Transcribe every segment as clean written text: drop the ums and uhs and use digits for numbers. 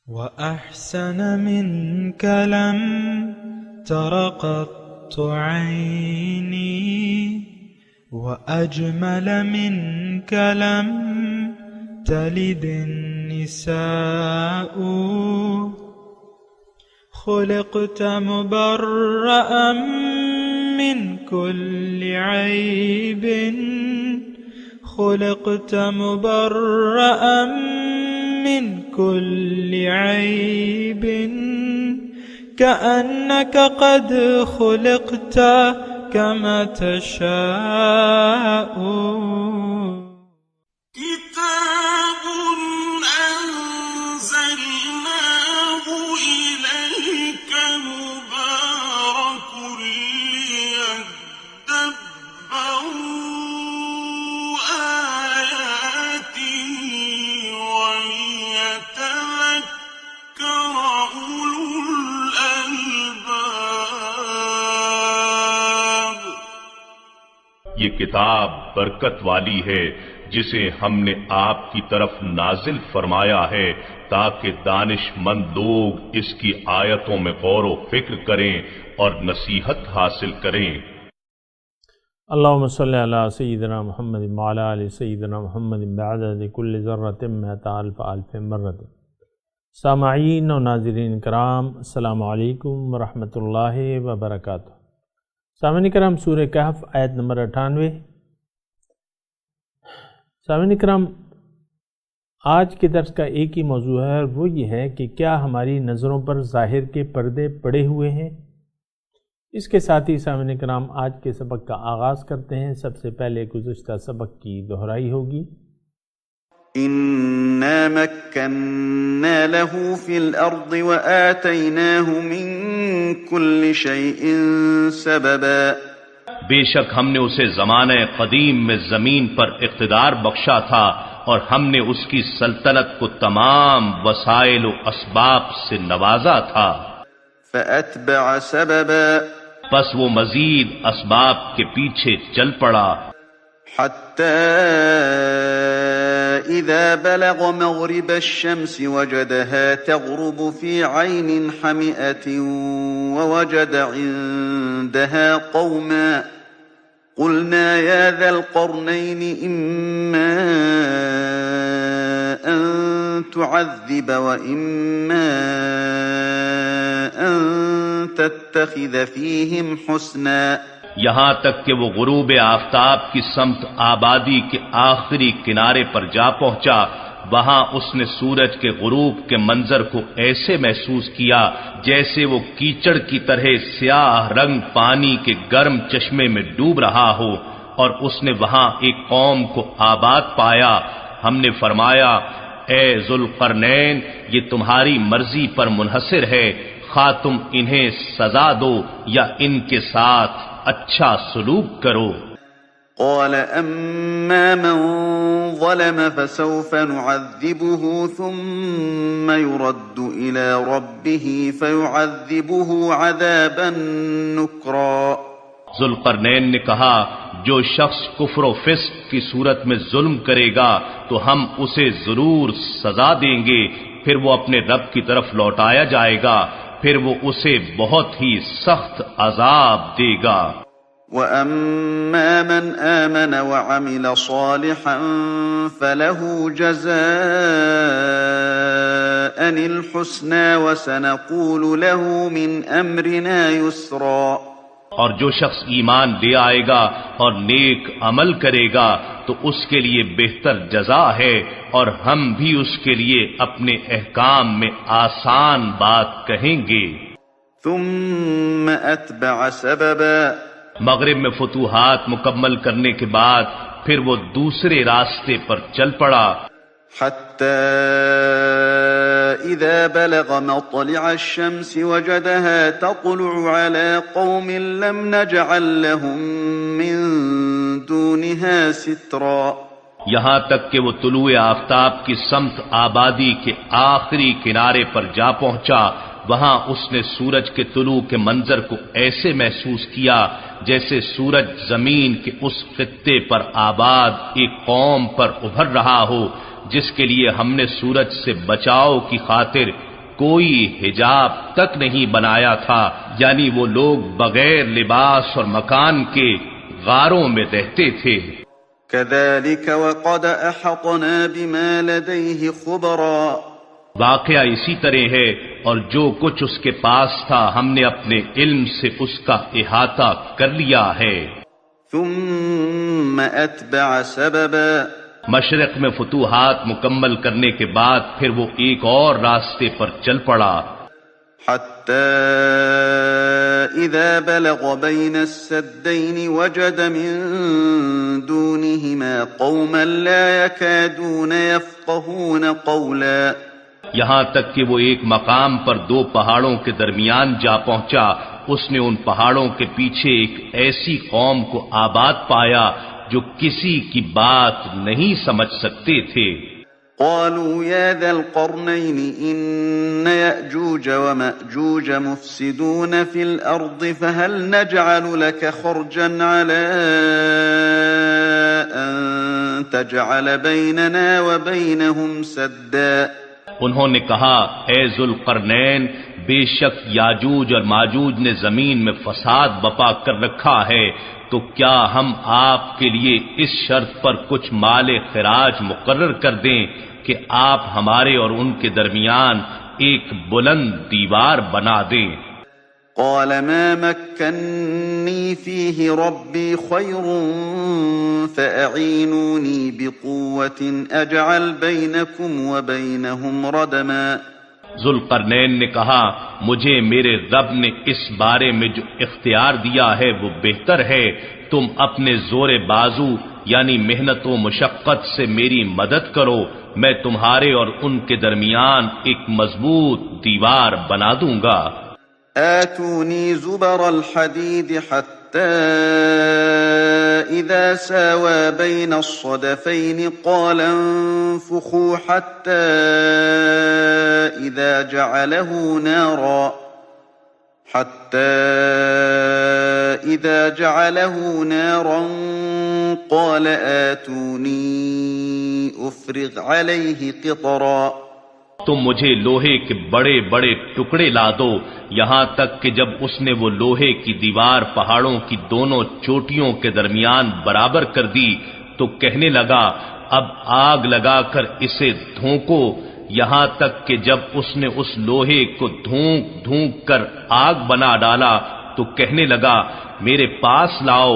وأحسن منك لم تر قط عيني وأجمل منك لم تلد النساء خلقت مبرأ من كل عيب خلقت مبرأ من كل عيب كأنك قد خلقت كما تشاء كتاب أنزلناه إليك مبارك ليدبروا آياته وليتذكر أولو الألباب. یہ کتاب برکت والی ہے جسے ہم نے آپ کی طرف نازل فرمایا ہے تاکہ دانش مند لوگ اس کی آیتوں میں غور و فکر کریں اور نصیحت حاصل کریں. اللہم صلی علی سیدنا محمد وعلی آل سیدنا محمد بعدد کل ذرۃ مئۃ الف الف مرۃ. سامعین و ناظرین کرام، السلام علیکم ورحمۃ اللہ وبرکاتہ. سامعین کرام، سورہ کہف آیت نمبر 98. سامعین کرام، آج کے درس کا ایک ہی موضوع ہے، وہ یہ ہے کہ کیا ہماری نظروں پر ظاہر کے پردے پڑے ہوئے ہیں. اس کے ساتھ ہی سامعین کرام آج کے سبق کا آغاز کرتے ہیں. سب سے پہلے گزشتہ سبق کی دہرائی ہوگی. إِنَّا مَكَّنَّا لَهُ فِي الْأَرْضِ وَآتَيْنَاهُ مِن كُلِّ شَيْءٍ سَبَبًا. بے شک ہم نے اسے زمانہ قدیم میں زمین پر اقتدار بخشا تھا اور ہم نے اس کی سلطنت کو تمام وسائل و اسباب سے نوازا تھا. فَأَتْبَعَ سَبَبًا. پس وہ مزید اسباب کے پیچھے چل پڑا. حَتَّى إِذَا بَلَغَ مَغْرِبَ الشَّمْسِ وَجَدَهَا تَغْرُبُ فِي عَيْنٍ حَمِئَةٍ وَوَجَدَ عِندَهَا قَوْمًا قُلْنَا يَا ذَا الْقَرْنَيْنِ إِمَّا أَن تُعَذِّبَ وَإِمَّا أَن تَتَّخِذَ فِيهِمْ حُسْنًا. یہاں تک کہ وہ غروب آفتاب کی سمت آبادی کے آخری کنارے پر جا پہنچا. وہاں اس نے سورج کے غروب کے منظر کو ایسے محسوس کیا جیسے وہ کیچڑ کی طرح سیاہ رنگ پانی کے گرم چشمے میں ڈوب رہا ہو، اور اس نے وہاں ایک قوم کو آباد پایا. ہم نے فرمایا، اے ذوالقرنین، یہ تمہاری مرضی پر منحصر ہے، خواہ تم انہیں سزا دو یا ان کے ساتھ اچھا سلوک کرو. قال أما من ظلم فسوف نعذبه ثم يرد إلى ربه فيعذبه عذابا نكرا. ذوالقرنین نے کہا، جو شخص کفر و فسق کی صورت میں ظلم کرے گا تو ہم اسے ضرور سزا دیں گے، پھر وہ اپنے رب کی طرف لوٹایا جائے گا، پھر وہ اسے بہت ہی سخت عذاب دے گا. وَأَمَّا مَنْ آمَنَ وَعَمِلَ صَالِحًا فَلَهُ جَزَاءً الْحُسْنَى وَسَنَقُولُ لَهُ مِنْ أَمْرِنَا يُسْرًا. اور جو شخص ایمان لے آئے گا اور نیک عمل کرے گا تو اس کے لیے بہتر جزا ہے، اور ہم بھی اس کے لیے اپنے احکام میں آسان بات کہیں گے. ثُمَّ أَتْبَعَ سَبَبًا. مغرب میں فتوحات مکمل کرنے کے بعد پھر وہ دوسرے راستے پر چل پڑا. حَتَّى إِذَا بَلَغَ مَطْلِعَ الشَّمْسِ وَجَدَهَا تَطْلُعُ عَلَى قَوْمٍ لَمْ نَجْعَلْ لَهُم مِّن دُونِهَا سِتْرًا. یہاں تک کہ وہ طلوع آفتاب کی سمت آبادی کے آخری کنارے پر جا پہنچا. وہاں اس نے سورج کے طلوع کے منظر کو ایسے محسوس کیا جیسے سورج زمین کے اس خطے پر آباد ایک قوم پر ابھر رہا ہو جس کے لیے ہم نے سورج سے بچاؤ کی خاطر کوئی حجاب تک نہیں بنایا تھا، یعنی وہ لوگ بغیر لباس اور مکان کے غاروں میں رہتے تھے۔ كذلك وقد أحطنا بما لديه خبرا واقعہ اسی طرح ہے، اور جو کچھ اس کے پاس تھا ہم نے اپنے علم سے اس کا احاطہ کر لیا ہے۔ ثم أتبع سببا مشرق میں فتوحات مکمل کرنے کے بعد پھر وہ ایک اور راستے پر چل پڑا، حتى إذا بلغ بين السدين وجد من دونهما قوما لا يكادون يفقهون قولا یہاں تک کہ وہ ایک مقام پر دو پہاڑوں کے درمیان جا پہنچا، اس نے ان پہاڑوں کے پیچھے ایک ایسی قوم کو آباد پایا جو کسی کی بات نہیں سمجھ سکتے تھے۔ قالوا يا ذا القرنين إن يأجوج ومأجوج مفسدون في الأرض فهل نجعل لك خرجا على أن تجعل بيننا وبينهم سدا انہوں نے کہا، اے ذوالقرنین، بے شک یاجوج اور ماجوج نے زمین میں فساد بپا کر رکھا ہے، تو کیا ہم آپ کے لیے اس شرط پر کچھ مال خراج مقرر کر دیں کہ آپ ہمارے اور ان کے درمیان ایک بلند دیوار بنا دیں؟ قال ما مكنني فيه ربي خير فأعينوني بقوة أجعل بينكم وبينهم ردما ذوالقرنین نے کہا، مجھے میرے رب نے اس بارے میں جو اختیار دیا ہے وہ بہتر ہے، تم اپنے زور بازو یعنی محنت و مشقت سے میری مدد کرو، میں تمہارے اور ان کے درمیان ایک مضبوط دیوار بنا دوں گا۔ آتوني زبر الحديد حتى إذا ساوى بين الصدفين قال انفخوا حتى إذا جعله نارا قال آتوني أفرغ عليه قطرا تم مجھے لوہے کے بڑے بڑے ٹکڑے لا دو، یہاں تک کہ جب اس نے وہ لوہے کی دیوار پہاڑوں کی دونوں چوٹیوں کے درمیان برابر کر دی تو کہنے لگا، اب آگ لگا کر اسے دھونکو، یہاں تک کہ جب اس نے اس لوہے کو دھونک دھونک کر آگ بنا ڈالا تو کہنے لگا، میرے پاس لاؤ،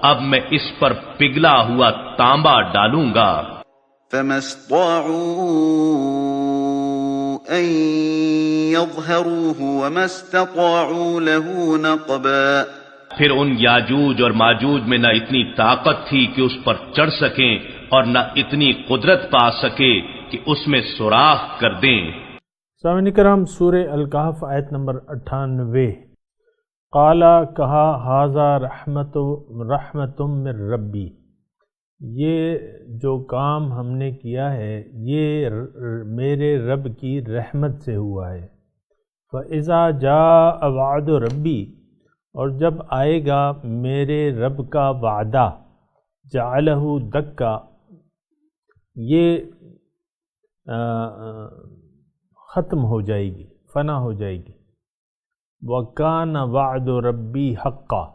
اب میں اس پر پگھلا ہوا تانبا ڈالوں گا۔ فما استطاعوا أن يظهروه وما استطاعوا له نقبا پھر ان یاجوج اور ماجوج میں نہ اتنی طاقت تھی کہ اس پر چڑھ سکیں اور نہ اتنی قدرت پا سکے کہ اس میں سوراخ کر دیں۔ سامعین کرام، سورہ الکہف آیت نمبر 98۔ قالا، کہا، ھذا رحمت من ربی، یہ جو کام ہم نے کیا ہے یہ میرے رب کی رحمت سے ہوا ہے۔ فَإِذَا جَاءَ وَعْدُ رَبِّي، اور جب آئے گا میرے رب کا وعدہ، جَعَلَهُ دَكَّا، یہ ختم ہو جائے گی، فنا ہو جائے گی۔ وَكَانَ وَعْدُ رَبِّي حَقًّا،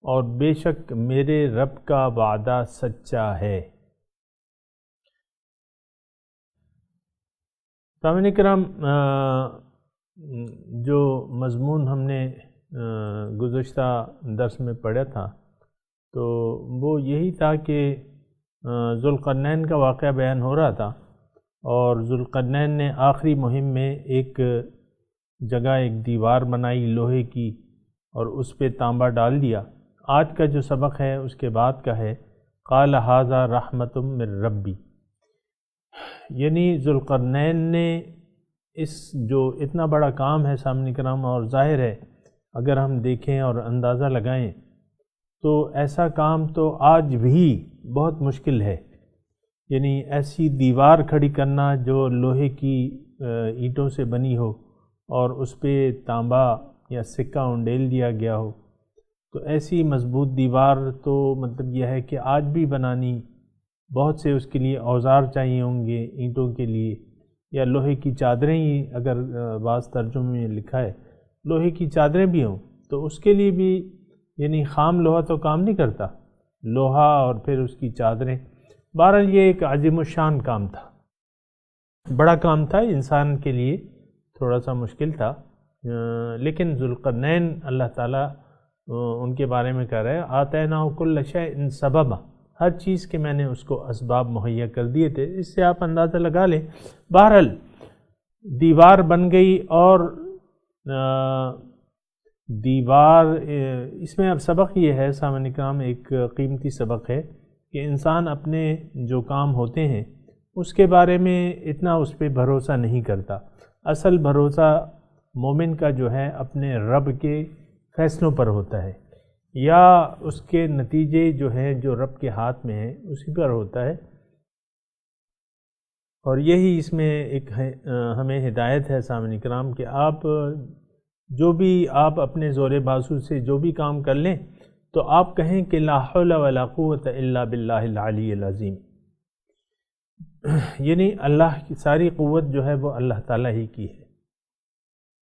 اور بے شک میرے رب کا وعدہ سچا ہے۔ سامعین کرام، جو مضمون ہم نے گزشتہ درس میں پڑھا تھا تو وہ یہی تھا کہ ذوالقرنین کا واقعہ بیان ہو رہا تھا، اور ذوالقرنین نے آخری مہم میں ایک جگہ ایک دیوار بنائی لوہے کی اور اس پہ تانبا ڈال دیا۔ آج کا جو سبق ہے اس کے بعد کا ہے، قال ھذا رحمت من ربی، یعنی ذوالقرنین نے اس جو اتنا بڑا کام ہے سامنے کرام، اور ظاہر ہے اگر ہم دیکھیں اور اندازہ لگائیں تو ایسا کام تو آج بھی بہت مشکل ہے، یعنی ایسی دیوار کھڑی کرنا جو لوہے کی اینٹوں سے بنی ہو اور اس پہ تانبا یا سکہ انڈیل دیا گیا ہو، تو ایسی مضبوط دیوار تو مطلب یہ ہے کہ آج بھی بنانی بہت سے اس کے لیے اوزار چاہیے ہوں گے اینٹوں کے لیے، یا لوہے کی چادریں ہی اگر بعض ترجمے میں لکھا ہے لوہے کی چادریں بھی ہوں تو اس کے لیے بھی یعنی خام لوہا تو کام نہیں کرتا، لوہا اور پھر اس کی چادریں. بہرحال یہ ایک عظیم الشان کام تھا، بڑا کام تھا، انسان کے لیے تھوڑا سا مشکل تھا، لیکن ذوالقرنین اللہ تعالیٰ ان کے بارے میں کہہ رہے ہیں آتیناہ کل شیء سببا، ہر چیز کے میں نے اس کو اسباب مہیا کر دیے تھے. اس سے آپ اندازہ لگا لیں. بہرحال دیوار بن گئی، اور دیوار اس میں اب سبق یہ ہے سامعین کرام، ایک قیمتی سبق ہے کہ انسان اپنے جو کام ہوتے ہیں اس کے بارے میں اتنا اس پہ بھروسہ نہیں کرتا. اصل بھروسہ مومن کا جو ہے اپنے رب کے فیصلوں پر ہوتا ہے، یا اس کے نتیجے جو ہیں جو رب کے ہاتھ میں ہیں اسی پر ہوتا ہے. اور یہی اس میں ایک ہمیں ہدایت ہے سامعین کرام کہ آپ جو بھی آپ اپنے زور بازو سے جو بھی کام کر لیں تو آپ کہیں کہ لا حول ولا قوت الا باللہ العلی العظیم، یعنی اللہ کی ساری قوت جو ہے وہ اللہ تعالیٰ ہی کی ہے،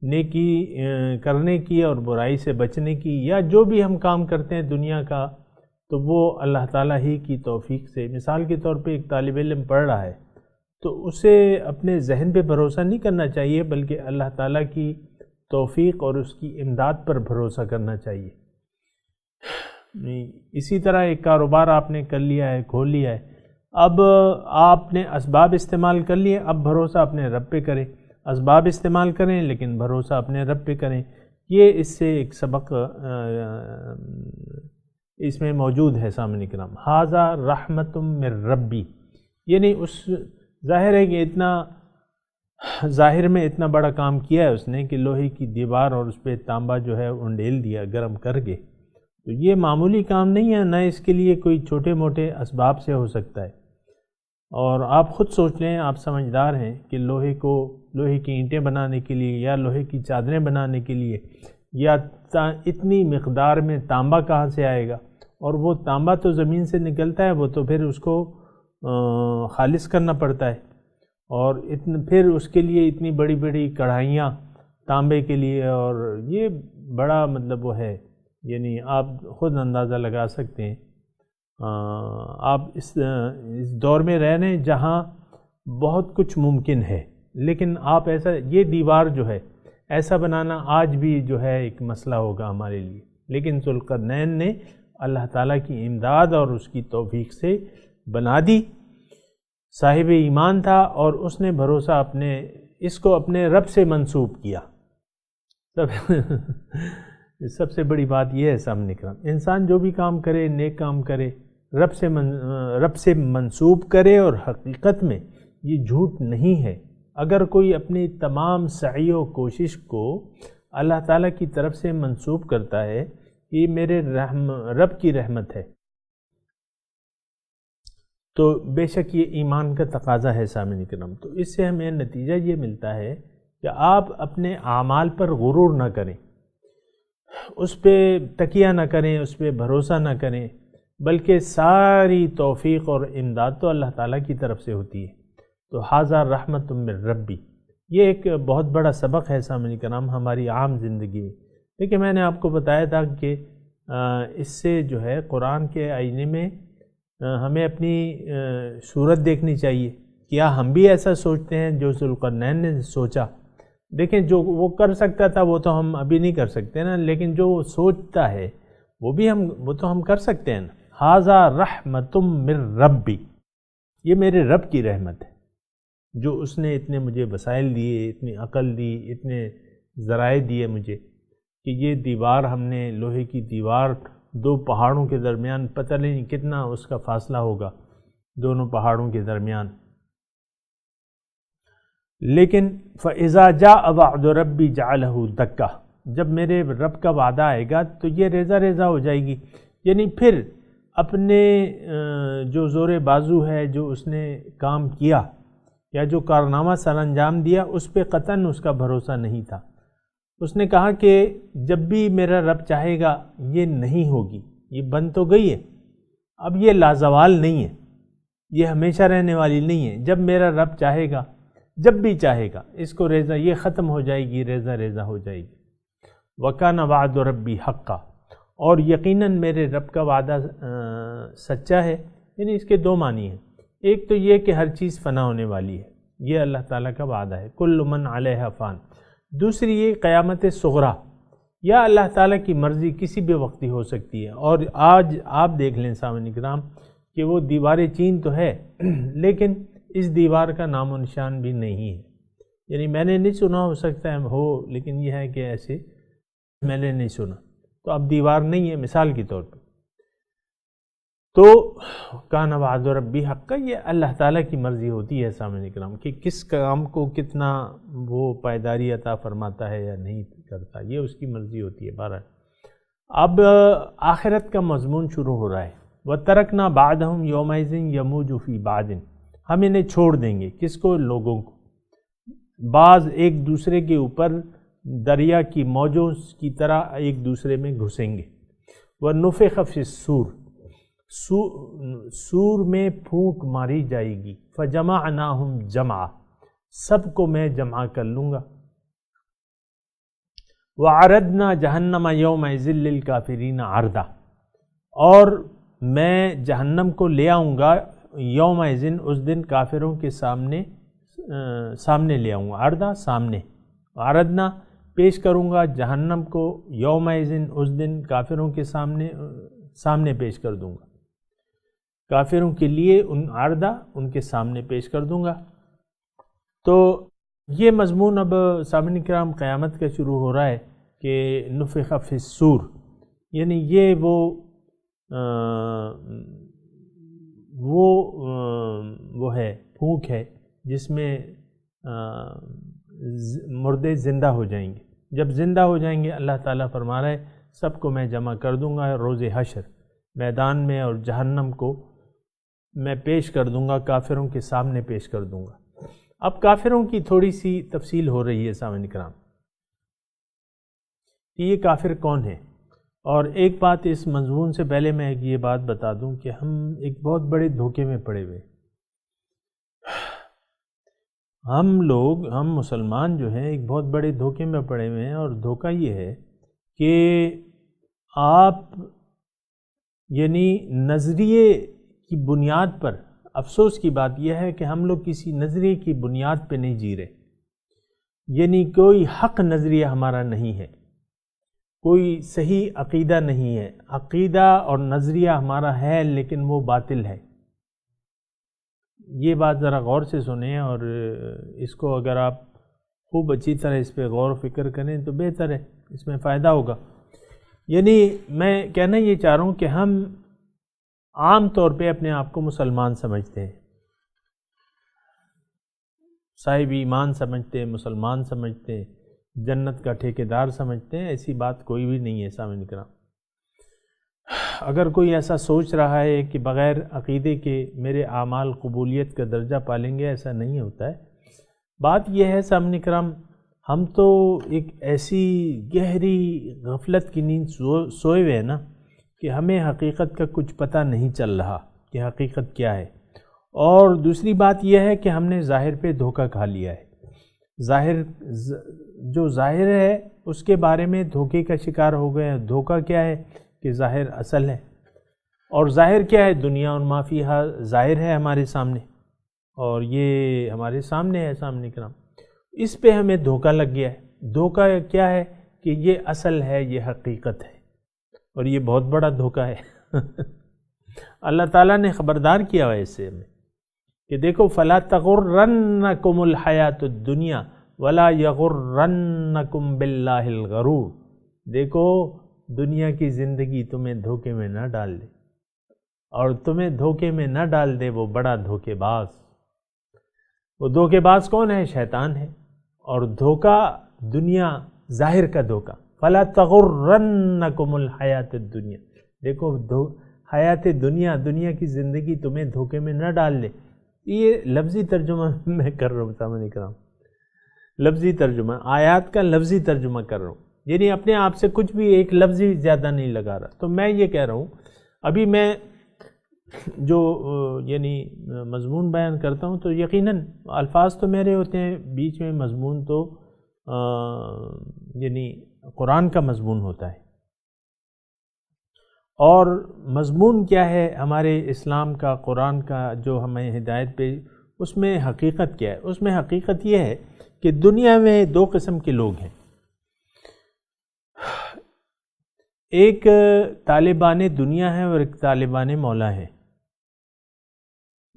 نیکی کرنے کی اور برائی سے بچنے کی، یا جو بھی ہم کام کرتے ہیں دنیا کا تو وہ اللہ تعالیٰ ہی کی توفیق سے. مثال کے طور پہ ایک طالب علم پڑھ رہا ہے تو اسے اپنے ذہن پہ بھروسہ نہیں کرنا چاہیے، بلکہ اللہ تعالیٰ کی توفیق اور اس کی امداد پر بھروسہ کرنا چاہیے. اسی طرح ایک کاروبار آپ نے کر لیا ہے، کھول لیا ہے، اب آپ نے اسباب استعمال کر لیے، اب بھروسہ اپنے رب پہ کریں. اسباب استعمال کریں لیکن بھروسہ اپنے رب پہ کریں. یہ اس سے ایک سبق اس میں موجود ہے سامعین کرام. ھذا رحمت من ربی، یعنی اس ظاہر ہے کہ ظاہر میں اتنا بڑا کام کیا ہے اس نے کہ لوہے کی دیوار اور اس پہ تانبا جو ہے انڈیل دیا گرم کر کے. تو یہ معمولی کام نہیں ہے، نہ اس کے لیے کوئی چھوٹے موٹے اسباب سے ہو سکتا ہے. اور آپ خود سوچ لیں، آپ سمجھدار ہیں کہ لوہے کی اینٹیں بنانے کے لیے یا لوہے کی چادریں بنانے کے لیے یا اتنی مقدار میں تانبا کہاں سے آئے گا، اور وہ تانبا تو زمین سے نکلتا ہے، وہ تو پھر اس کو خالص کرنا پڑتا ہے، اور پھر اس کے لیے اتنی بڑی بڑی کڑھائیاں تانبے کے لیے، اور یہ بڑا مطلب وہ ہے، یعنی آپ خود اندازہ لگا سکتے ہیں. آپ اس دور میں رہ رہے ہیں جہاں بہت کچھ ممکن ہے، لیکن آپ یہ دیوار جو ہے ایسا بنانا آج بھی جو ہے ایک مسئلہ ہوگا ہمارے لیے. لیکن ذوالقرنین نے اللہ تعالیٰ کی امداد اور اس کی توفیق سے بنا دی. صاحب ایمان تھا اور اس نے بھروسہ اس کو اپنے رب سے منسوب کیا. سب سے بڑی بات یہ ہے سامنے کرام، انسان جو بھی کام کرے، نیک کام کرے، رب سے منسوب کرے، اور حقیقت میں یہ جھوٹ نہیں ہے. اگر کوئی اپنی تمام سعی و کوشش کو اللہ تعالیٰ کی طرف سے منسوب کرتا ہے، یہ میرے رب کی رحمت ہے، تو بے شک یہ ایمان کا تقاضا ہے سامعین کرام. تو اس سے ہمیں نتیجہ یہ ملتا ہے کہ آپ اپنے اعمال پر غرور نہ کریں، اس پہ تکیہ نہ کریں، اس پہ بھروسہ نہ کریں، بلکہ ساری توفیق اور امداد تو اللہ تعالیٰ کی طرف سے ہوتی ہے. تو ھذا رحمت من ربی، یہ ایک بہت بڑا سبق ہے سامعین کرام ہماری عام زندگی میں. دیکھیں میں نے آپ کو بتایا تھا کہ اس سے جو ہے قرآن کے آئینے میں ہمیں اپنی صورت دیکھنی چاہیے. کیا ہم بھی ایسا سوچتے ہیں جو ذوالقرنین نے سوچا؟ دیکھیں جو وہ کر سکتا تھا وہ تو ہم ابھی نہیں کر سکتے نا، لیکن جو وہ سوچتا ہے وہ تو ہم کر سکتے ہیں نا. ھذا رحمت من ربی، یہ میرے رب کی رحمت ہے جو اس نے اتنے مجھے وسائل دیے، اتنی عقل دی، اتنے ذرائع دیے مجھے کہ یہ دیوار ہم نے لوہے کی دیوار، دو پہاڑوں کے درمیان پتہ نہیں کتنا اس کا فاصلہ ہوگا دونوں پہاڑوں کے درمیان. لیکن فَإِذَا جَاءَ وَعْدُ رَبِّي جَعَلَهُ دَكَّةً، جب میرے رب کا وعدہ آئے گا تو یہ ریزہ ریزہ ہو جائے گی. یعنی پھر اپنے جو زور بازو ہے، جو اس نے کام کیا یا جو کارنامہ سر انجام دیا، اس پہ قطعاً اس کا بھروسہ نہیں تھا. اس نے کہا کہ جب بھی میرا رب چاہے گا یہ نہیں ہوگی، یہ بن تو گئی ہے، اب یہ لازوال نہیں ہے، یہ ہمیشہ رہنے والی نہیں ہے. جب میرا رب چاہے گا جب بھی چاہے گا اس کو ریزہ، یہ ختم ہو جائے گی، ریزہ ریزہ ہو جائے گی۔ وَكَانَ وَعْدُ رَبِّي حَقًّا، اور یقیناً میرے رب کا وعدہ سچا ہے۔ یعنی اس کے دو معنی ہیں، ایک تو یہ کہ ہر چیز فنا ہونے والی ہے، یہ اللہ تعالیٰ کا وعدہ ہے، کل من علیہا فان۔ دوسری یہ قیامت صغریٰ، یا اللہ تعالیٰ کی مرضی کسی بھی وقت ہی ہو سکتی ہے۔ اور آج آپ دیکھ لیں سامعین کرام کہ وہ دیوار چین تو ہے لیکن اس دیوار کا نام و نشان بھی نہیں ہے۔ یعنی میں نے نہیں سنا، ہو سکتا ہے ہو، لیکن یہ ہے کہ ایسے میں نے نہیں سنا، تو اب دیوار نہیں ہے مثال کے طور پہ۔ تو کان وعد ربی حقا، یہ اللہ تعالیٰ کی مرضی ہوتی ہے سامعین کرام کہ کس کام کو کتنا وہ پائیداری عطا فرماتا ہے یا نہیں کرتا، یہ اس کی مرضی ہوتی ہے۔ بہرحال اب آخرت کا مضمون شروع ہو رہا ہے۔ وَتَرَكْنَا بَعْدَهُمْ يَوْمَئِذٍ يَمُوجُ فِي بَعْدٍ، ہم انہیں چھوڑ دیں گے، کس کو؟ لوگوں کو، بعض ایک دوسرے کے اوپر دریا کی موجوں کی طرح ایک دوسرے میں گھسیں گے۔ وَنُفِخَ فِي الصُّورِ، سور میں پھونک ماری جائے گی۔ فَجَمَعْنَاهُمْ جَمْعًا، سب کو میں جمع کر لوں گا۔ وَعَرَضْنَا جَهَنَّمَ يَوْمَئِذٍ لِّلْكَافِرِينَ عَرْضًا، اور میں جہنم کو لے آؤں گا یومئذ، اس دن کافروں کے سامنے لے آؤں گا۔ عرضا سامنے، عرضنا پیش کروں گا جہنم کو یومئذ، اس دن کافروں کے سامنے پیش کر دوں گا، کافروں کے لیے ان عرضہ ان کے سامنے پیش کر دوں گا۔ تو یہ مضمون اب سامعین کرام قیامت کا شروع ہو رہا ہے کہ نفخ فی الصور، یعنی یہ وہ ہے پھونک ہے جس میں مردے زندہ ہو جائیں گے۔ جب زندہ ہو جائیں گے اللہ تعالیٰ فرما رہا ہے سب کو میں جمع کر دوں گا روز حشر میدان میں، اور جہنم کو میں پیش کر دوں گا، کافروں کے سامنے پیش کر دوں گا۔ اب کافروں کی تھوڑی سی تفصیل ہو رہی ہے سامعین کرام کہ یہ کافر کون ہے۔ اور ایک بات اس مضمون سے پہلے میں یہ بات بتا دوں کہ ہم ایک بہت بڑے دھوکے میں پڑے ہوئے، ہم مسلمان جو ہیں ایک بہت بڑے دھوکے میں پڑے ہوئے ہیں۔ اور دھوکہ یہ ہے کہ آپ یعنی نظریے کی بنیاد پر، افسوس کی بات یہ ہے کہ ہم لوگ کسی نظریے کی بنیاد پہ نہیں جی رہے، یعنی کوئی حق نظریہ ہمارا نہیں ہے، کوئی صحیح عقیدہ نہیں ہے، عقیدہ اور نظریہ ہمارا ہے لیکن وہ باطل ہے۔ یہ بات ذرا غور سے سنیں، اور اس کو اگر آپ خوب اچھی طرح اس پہ غور و فکر کریں تو بہتر ہے، اس میں فائدہ ہوگا۔ یعنی میں کہنا یہ چاہ رہا ہوں کہ ہم عام طور پہ اپنے آپ کو مسلمان سمجھتے ہیں، صاحب ایمان سمجھتے ہیں، مسلمان سمجھتے ہیں، جنت کا ٹھیکیدار سمجھتے ہیں۔ ایسی بات کوئی بھی نہیں ہے سامعین کرام۔ اگر کوئی ایسا سوچ رہا ہے کہ بغیر عقیدے کے میرے اعمال قبولیت کا درجہ پالیں گے، ایسا نہیں ہوتا ہے۔ بات یہ ہے سامعین کرام، ہم تو ایک ایسی گہری غفلت کی نیند سوئے ہوئے ہیں نا کہ ہمیں حقیقت کا کچھ پتہ نہیں چل رہا کہ حقیقت کیا ہے۔ اور دوسری بات یہ ہے کہ ہم نے ظاہر پہ دھوکہ کھا لیا ہے، جو ظاہر ہے اس کے بارے میں دھوکے کا شکار ہو گئے ہیں۔ دھوکہ کیا ہے کہ ظاہر اصل ہے، اور ظاہر کیا ہے؟ دنیا اور ما فیہا ظاہر ہے ہمارے سامنے، اور یہ ہمارے سامنے ہے سامنے کرام۔ اس پہ ہمیں دھوکہ لگ گیا ہے۔ دھوکہ کیا ہے کہ یہ اصل ہے، یہ حقیقت ہے، اور یہ بہت بڑا دھوکہ ہے۔ اللہ تعالیٰ نے خبردار کیا ہے اس سے ہمیں کہ دیکھو فَلَا تَغُرَّنَّكُمُ الْحَيَاةُ الدُّنْيَا وَلَا يَغُرَّنَّكُمْ بِاللَّهِ الْغَرُورُ، دیکھو دنیا کی زندگی تمہیں دھوکے میں نہ ڈال دے، اور تمہیں دھوکے میں نہ ڈال دے وہ بڑا دھوکے باز۔ وہ دھوکے باز کون ہے؟ شیطان ہے۔ اور دھوکہ دنیا ظاہر کا دھوکہ، فَلَا تَغُرَّنَّكُمُ الْحَيَاةُ الدُّنْيَا، دیکھو حیات دنیا کی زندگی تمہیں دھوکے میں نہ ڈال دے۔ یہ لفظی ترجمہ میں کر رہا ہوں سامنے کرام، لفظی ترجمہ، آیات کا لفظی ترجمہ کر رہا ہوں، یعنی اپنے آپ سے کچھ بھی ایک لفظی زیادہ نہیں لگا رہا۔ تو میں یہ کہہ رہا ہوں، ابھی میں جو یعنی مضمون بیان کرتا ہوں تو یقیناً الفاظ تو میرے ہوتے ہیں، بیچ میں مضمون تو یعنی قرآن کا مضمون ہوتا ہے۔ اور مضمون کیا ہے ہمارے اسلام کا، قرآن کا جو ہمیں ہدایت پہ، اس میں حقیقت کیا ہے؟ اس میں حقیقت یہ ہے کہ دنیا میں دو قسم کے لوگ ہیں، ایک طالبان دنیا ہے اور ایک طالبان مولا ہے۔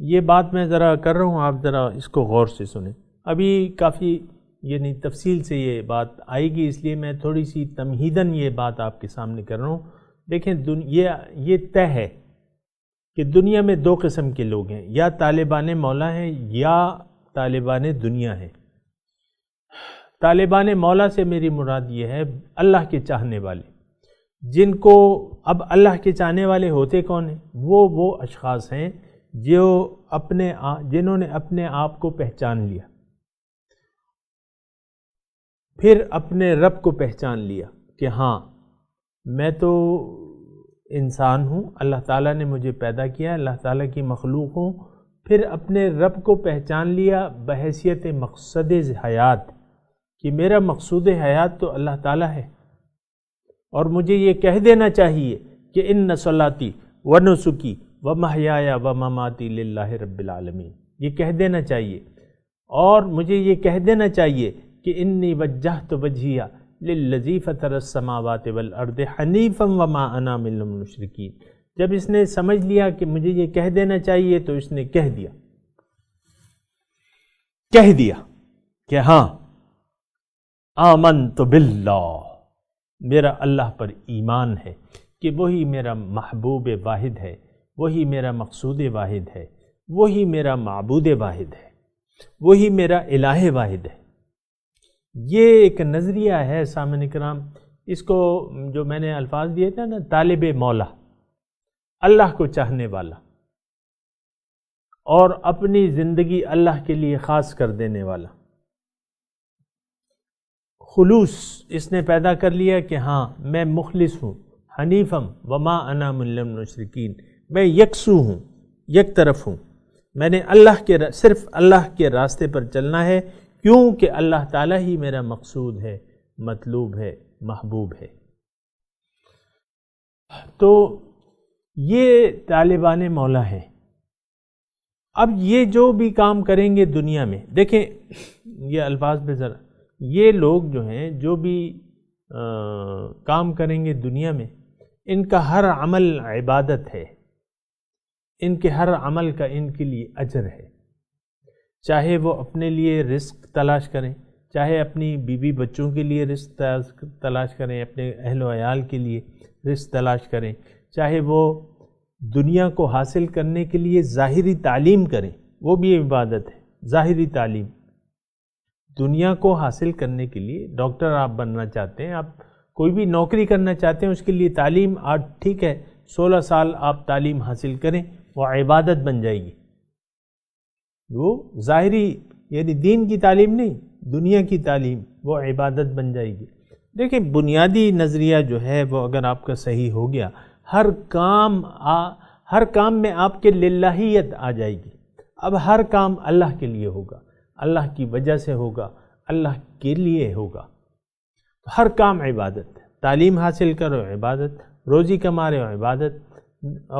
یہ بات میں ذرا کر رہا ہوں، آپ ذرا اس کو غور سے سنیں۔ ابھی کافی یعنی تفصیل سے یہ بات آئے گی، اس لیے میں تھوڑی سی تمہیداً یہ بات آپ کے سامنے کر رہا ہوں۔ دیکھیں یہ طے ہے کہ دنیا میں دو قسم کے لوگ ہیں، یا طالبان مولا ہیں یا طالبان دنیا ہیں۔ طالبان مولا سے میری مراد یہ ہے اللہ کے چاہنے والے، جن کو اب اللہ کے چاہنے والے ہوتے کون ہیں؟ وہ اشخاص ہیں جنہوں نے اپنے آپ کو پہچان لیا، پھر اپنے رب کو پہچان لیا کہ ہاں میں تو انسان ہوں، اللہ تعالیٰ نے مجھے پیدا کیا، اللہ تعالیٰ کی مخلوق ہوں، پھر اپنے رب کو پہچان لیا بحیثیت مقصد حیات کہ میرا مقصود حیات تو اللہ تعالیٰ ہے، اور مجھے یہ کہہ دینا چاہیے کہ ان صلاتی و نسکی و محیایا و مماتی للہ رب العالمین، یہ کہہ دینا چاہیے، اور مجھے یہ کہہ دینا چاہیے کہ انی وجہت وجہیہ للذی فطر السماوات والارض حنیفا وما انا من المشرکین۔ جب اس نے سمجھ لیا کہ مجھے یہ کہہ دینا چاہیے تو اس نے کہہ دیا کہ ہاں آمنت باللہ، میرا اللہ پر ایمان ہے کہ وہی میرا محبوب واحد ہے، وہی میرا مقصود واحد ہے، وہی میرا معبود واحد ہے، وہی میرا الہ واحد ہے۔ یہ ایک نظریہ ہے سامعین کرام، اس کو جو میں نے الفاظ دیے تھے نا، طالب مولا، اللہ کو چاہنے والا اور اپنی زندگی اللہ کے لیے خاص کر دینے والا، خلوص اس نے پیدا کر لیا کہ ہاں میں مخلص ہوں، حنیفم وما انا من المشرکین، میں یکسو ہوں، یک طرف ہوں، میں نے صرف اللہ کے راستے پر چلنا ہے، کیونکہ اللہ تعالیٰ ہی میرا مقصود ہے، مطلوب ہے، محبوب ہے۔ تو یہ طالبان مولا ہیں۔ اب یہ جو بھی کام کریں گے دنیا میں، دیکھیں یہ الفاظ پہ ذرا، یہ لوگ جو ہیں جو بھی کام کریں گے دنیا میں، ان کا ہر عمل عبادت ہے، ان کے ہر عمل کا ان کے لیے اجر ہے، چاہے وہ اپنے لیے رزق تلاش کریں، چاہے اپنی بیوی بچوں کے لیے رزق تلاش کریں، اپنے اہل و عیال کے لیے رزق تلاش کریں، چاہے وہ دنیا کو حاصل کرنے کے لیے ظاہری تعلیم کریں، وہ بھی عبادت ہے۔ ظاہری تعلیم، دنیا کو حاصل کرنے کے لیے، ڈاکٹر آپ بننا چاہتے ہیں، آپ کوئی بھی نوکری کرنا چاہتے ہیں، اس کے لیے تعلیم آج ٹھیک ہے 16 سال آپ تعلیم حاصل کریں، وہ عبادت بن جائے گی۔ وہ ظاہری یعنی دین کی تعلیم نہیں، دنیا کی تعلیم، وہ عبادت بن جائے گی۔ دیکھیں بنیادی نظریہ جو ہے وہ اگر آپ کا صحیح ہو گیا، ہر کام میں آپ کے للہیت آ جائے گی۔ اب ہر کام اللہ کے لیے ہوگا، اللہ کی وجہ سے ہوگا، اللہ کے لیے ہوگا، ہر کام عبادت۔ تعلیم حاصل کرو عبادت، روزی کما رہے ہو عبادت،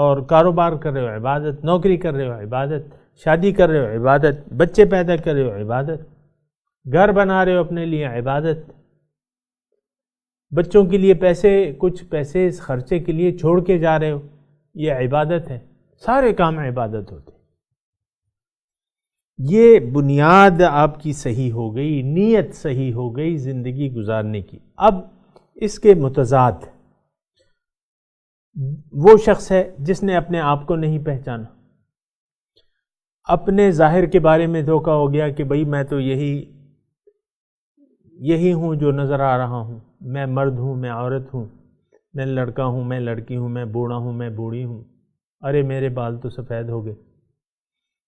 اور کاروبار کر رہے ہو عبادت، نوکری کر رہے ہو عبادت، شادی کر رہے ہو عبادت، بچے پیدا کر رہے ہو عبادت، گھر بنا رہے ہو اپنے لیے عبادت، بچوں کے لیے کچھ پیسے خرچے کے لیے چھوڑ کے جا رہے ہو، یہ عبادت ہے۔ سارے کام عبادت ہوتے ہیں۔ یہ بنیاد آپ کی صحیح ہو گئی، نیت صحیح ہو گئی زندگی گزارنے کی۔ اب اس کے متضاد وہ شخص ہے جس نے اپنے آپ کو نہیں پہچانا، اپنے ظاہر کے بارے میں دھوکہ ہو گیا کہ بھئی میں تو یہی ہوں جو نظر آ رہا ہوں، میں مرد ہوں، میں عورت ہوں، میں لڑکا ہوں، میں لڑکی ہوں، میں بوڑھا ہوں، میں بوڑھی ہوں، ارے میرے بال تو سفید ہو گئے۔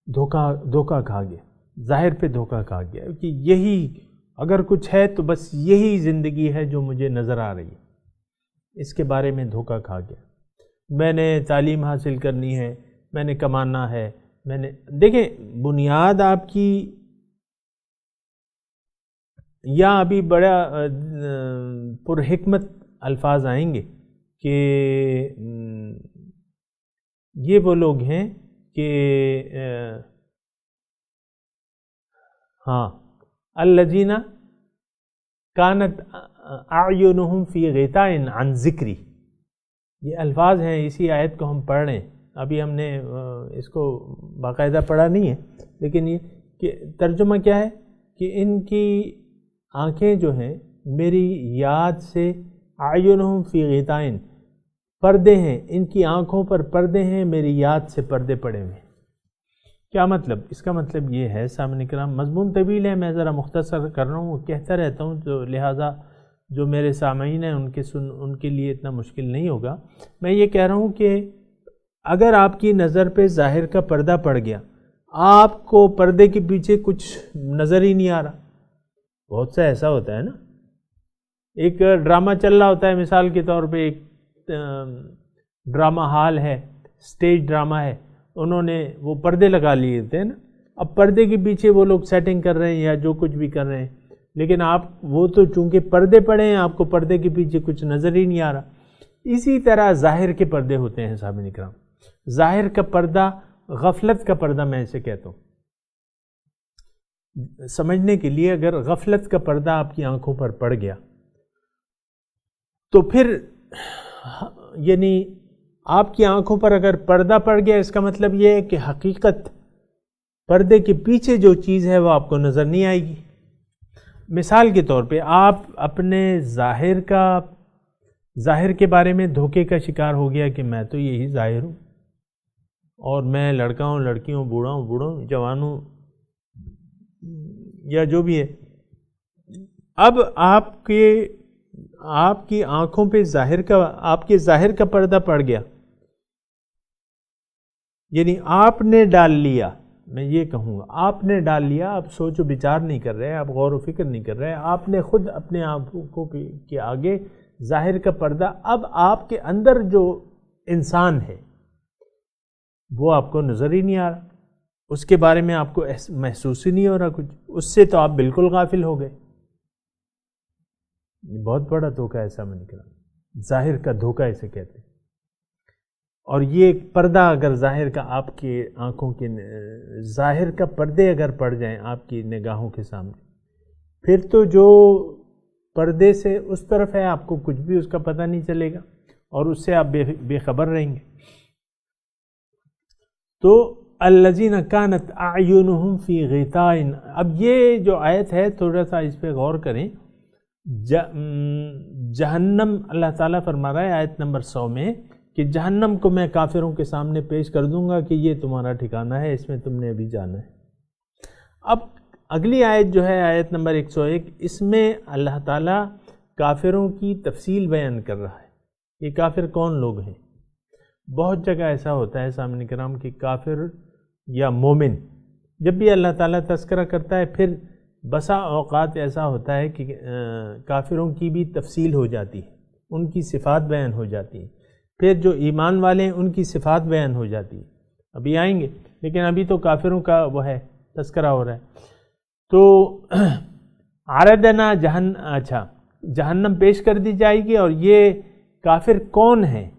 دھوکہ کھا گیا، ظاہر پہ دھوکہ کھا گیا کہ یہی اگر کچھ ہے تو بس یہی زندگی ہے جو مجھے نظر آ رہی ہے، اس کے بارے میں دھوکہ کھا گیا۔ میں نے تعلیم حاصل کرنی ہے، میں نے کمانا ہے، میں نے دیکھیں بنیاد آپ کی، یا ابھی بڑا پر حکمت الفاظ آئیں گے کہ یہ وہ لوگ ہیں کہ ہاں الذین کانت اعینہم فی غطاء عن ذکری، یہ الفاظ ہیں، اسی آیت کو ہم پڑھ رہے ہیں، ابھی ہم نے اس کو باقاعدہ پڑھا نہیں ہے، لیکن یہ کہ ترجمہ کیا ہے کہ ان کی آنکھیں جو ہیں میری یاد سے، اعینہم فی غطاء، پردے ہیں، ان کی آنکھوں پر پردے ہیں، میری یاد سے پردے پڑے ہوئے ہیں۔ کیا مطلب؟ اس کا مطلب یہ ہے سامعین کرام، مضمون طویل ہے، میں ذرا مختصر کر رہا ہوں، وہ کہتا رہتا ہوں، تو لہٰذا جو میرے سامعین ہیں ان کے لیے اتنا مشکل نہیں ہوگا۔ میں یہ کہہ رہا ہوں کہ اگر آپ کی نظر پہ ظاہر کا پردہ پڑ گیا، آپ کو پردے کے پیچھے کچھ نظر ہی نہیں آ رہا، بہت سا ایسا ہوتا ہے نا، ایک ڈرامہ چل رہا ہوتا ہے، مثال کے طور پہ ایک ڈرامہ ہال ہے، سٹیج ڈرامہ ہے، انہوں نے وہ پردے لگا لیے تھے نا، اب پردے کے پیچھے وہ لوگ سیٹنگ کر رہے ہیں یا جو کچھ بھی کر رہے ہیں، لیکن آپ وہ تو چونکہ پردے پڑے ہیں، آپ کو پردے کے پیچھے کچھ نظر ہی نہیں آ رہا۔ اسی طرح ظاہر کے پردے ہوتے ہیں سامعین کرام، ظاہر کا پردہ غفلت کا پردہ میں اسے کہتا ہوں۔ سمجھنے کے لیے اگر غفلت کا پردہ آپ کی آنکھوں پر پڑ گیا تو پھر یعنی آپ کی آنکھوں پر اگر پردہ پڑ گیا، اس کا مطلب یہ ہے کہ حقیقت پردے کے پیچھے جو چیز ہے وہ آپ کو نظر نہیں آئے گی۔ مثال کے طور پہ آپ اپنے ظاہر کے بارے میں دھوکے کا شکار ہو گیا کہ میں تو یہی ظاہر ہوں، اور میں لڑکا ہوں، لڑکی ہوں، بوڑھا ہوں، جوان ہوں، یا جو بھی ہے۔ اب آپ کی آنکھوں پہ آپ کے ظاہر کا پردہ پڑ گیا، یعنی آپ نے ڈال لیا، میں یہ کہوں گا آپ نے ڈال لیا، آپ سوچ و بچار نہیں کر رہے، آپ غور و فکر نہیں کر رہے، آپ نے خود اپنے آنکھوں کے آگے ظاہر کا پردہ، اب آپ کے اندر جو انسان ہے وہ آپ کو نظر ہی نہیں آ رہا، اس کے بارے میں آپ کو محسوس ہی نہیں ہو رہا کچھ، اس سے تو آپ بالکل غافل ہو گئے۔ یہ بہت بڑا دھوکہ ایسا میں نکلا، ظاہر کا دھوکہ اسے کہتے ہیں۔ اور یہ پردہ اگر ظاہر کا آپ کے آنکھوں کے ظاہر کا پردے اگر پڑ جائیں آپ کی نگاہوں کے سامنے، پھر تو جو پردے سے اس طرف ہے آپ کو کچھ بھی اس کا پتہ نہیں چلے گا، اور اس سے آپ بے خبر رہیں گے۔ تو الذین کانت اعینہم فی غطاء، اب یہ جو آیت ہے تھوڑا سا اس پہ غور کریں۔ جہنم، اللہ تعالیٰ فرما رہا ہے آیت نمبر 100 میں کہ جہنم کو میں کافروں کے سامنے پیش کر دوں گا کہ یہ تمہارا ٹھکانہ ہے، اس میں تم نے ابھی جانا ہے۔ اب اگلی آیت جو ہے آیت نمبر 101، اس میں اللہ تعالیٰ کافروں کی تفصیل بیان کر رہا ہے۔ یہ کافر کون لوگ ہیں؟ بہت جگہ ایسا ہوتا ہے سامعین کرام کہ کافر یا مومن جب بھی اللہ تعالیٰ تذکرہ کرتا ہے، پھر بسا اوقات ایسا ہوتا ہے کہ کافروں کی بھی تفصیل ہو جاتی ہے، ان کی صفات بیان ہو جاتی ہیں، پھر جو ایمان والے ہیں ان کی صفات بیان ہو جاتی ہے، ابھی آئیں گے، لیکن ابھی تو کافروں کا وہ ہے تذکرہ ہو رہا ہے۔ تو عرضنا جہنم پیش کر دی جائے گی، اور یہ کافر کون ہیں؟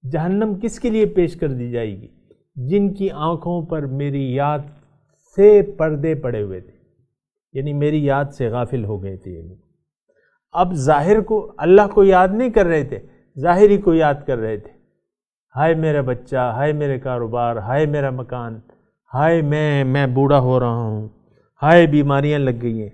جہنم کس کے لیے پیش کر دی جائے گی؟ جن کی آنکھوں پر میری یاد سے پردے پڑے ہوئے تھے، یعنی میری یاد سے غافل ہو گئے تھے۔ اب ظاہر کو، اللہ کو یاد نہیں کر رہے تھے، ظاہری کو یاد کر رہے تھے۔ ہائے میرا بچہ، ہائے میرے کاروبار، ہائے میرا مکان، ہائے میں بوڑھا ہو رہا ہوں، ہائے بیماریاں لگ گئی ہیں،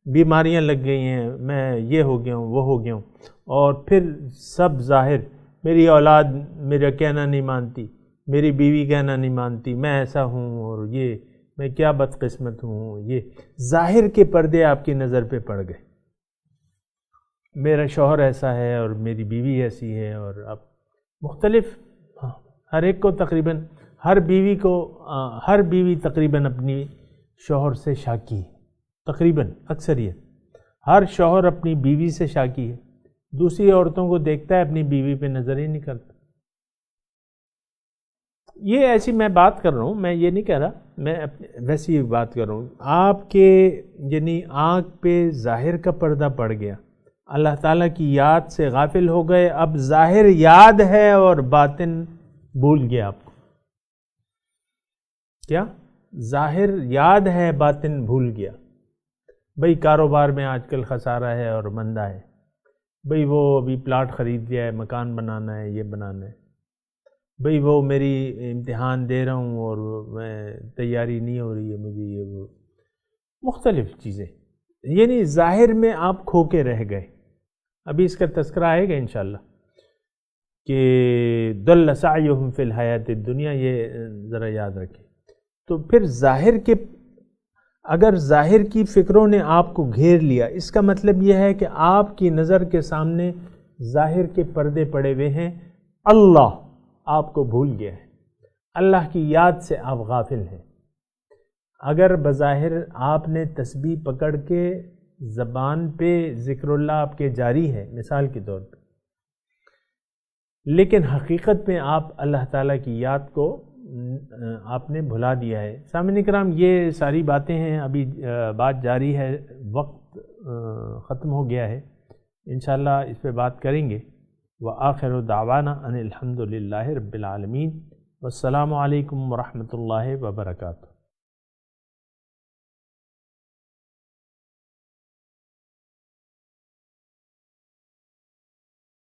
بیماریاں لگ گئی ہیں، میں یہ ہو گیا ہوں، وہ ہو گیا ہوں۔ اور پھر سب ظاہر، میری اولاد میرا کہنا نہیں مانتی، میری بیوی کہنا نہیں مانتی، میں ایسا ہوں، اور یہ میں کیا بدقسمت ہوں۔ یہ ظاہر کے پردے آپ کی نظر پہ پڑ گئے، میرا شوہر ایسا ہے اور میری بیوی ایسی ہے، اور اب مختلف، ہر ایک کو تقریباً، ہر بیوی تقریباً اپنی شوہر سے شاکی ہے، تقریباً اکثریت، ہر شوہر اپنی بیوی سے شاکی ہے، دوسری عورتوں کو دیکھتا ہے، اپنی بیوی پہ نظر ہی نہیں کرتا۔ یہ ایسی میں بات کر رہا ہوں، میں یہ نہیں کہہ رہا، میں ویسی بات کر رہا ہوں. آپ کے یعنی آنکھ پہ ظاہر کا پردہ پڑ گیا، اللہ تعالیٰ کی یاد سے غافل ہو گئے، اب ظاہر یاد ہے اور باطن بھول گیا آپ کو. کیا؟ ظاہر یاد ہے، باطن بھول گیا. بھئی کاروبار میں آج کل خسارہ ہے اور مندہ ہے، بھئی وہ ابھی پلاٹ خرید لیا ہے، مکان بنانا ہے، یہ بنانا ہے، بھئی وہ میری امتحان دے رہا ہوں اور میں تیاری نہیں ہو رہی ہے مجھے، یہ وہ مختلف چیزیں، یعنی ظاہر میں آپ کھو کے رہ گئے. ابھی اس کا تذکرہ آئے گا انشاءاللہ کہ ضل سعیہم فی الحیات الدنیا، یہ ذرا یاد رکھیں. تو پھر ظاہر کے، اگر ظاہر کی فکروں نے آپ کو گھیر لیا، اس کا مطلب یہ ہے کہ آپ کی نظر کے سامنے ظاہر کے پردے پڑے ہوئے ہیں، اللہ آپ کو بھول گیا ہے، اللہ کی یاد سے آپ غافل ہیں. اگر بظاہر آپ نے تسبیح پکڑ کے زبان پہ ذکر اللہ آپ کے جاری ہے مثال کے طور پہ، لیکن حقیقت میں آپ اللہ تعالیٰ کی یاد کو آپ نے بھلا دیا ہے. سامعین کرام، یہ ساری باتیں ہیں، ابھی بات جاری ہے، وقت ختم ہو گیا ہے، انشاءاللہ اس پہ بات کریں گے. وآخر دعوانا ان الحمد للہ رب العالمین، والسلام علیکم ورحمۃ اللہ وبرکاتہ.